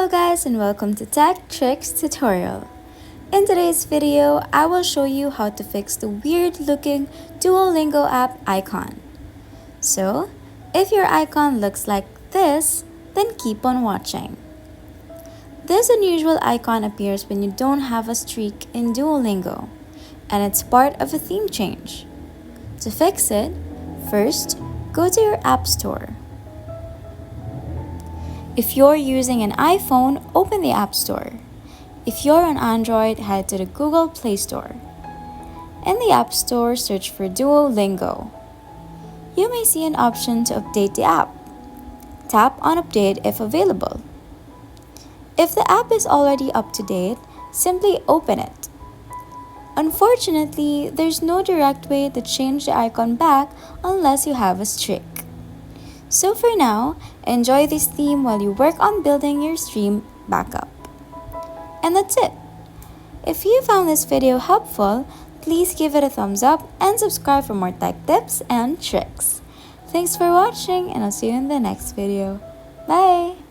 guys, and welcome to Tech Tricks tutorial. In today's video, I will show you how to fix the weird looking Duolingo app icon. So, if your icon looks like this, then keep on watching. This unusual icon appears when you don't have a streak in Duolingo, and it's part of a theme change. To fix it, first, go to your App Store. If you're using an iPhone, open the App Store. If you're on Android, head to the Google Play Store. In the App Store, search for Duolingo. You may see an option to update the app. Tap on Update if available. If the app is already up to date, simply open it. Unfortunately, there's no direct way to change the icon back unless you have a streak. So for now, enjoy this theme while you work on building your stream back up. And that's it. If you found this video helpful, please give it a thumbs up and subscribe for more tech tips and tricks. Thanks for watching, and I'll see you in the next video. Bye!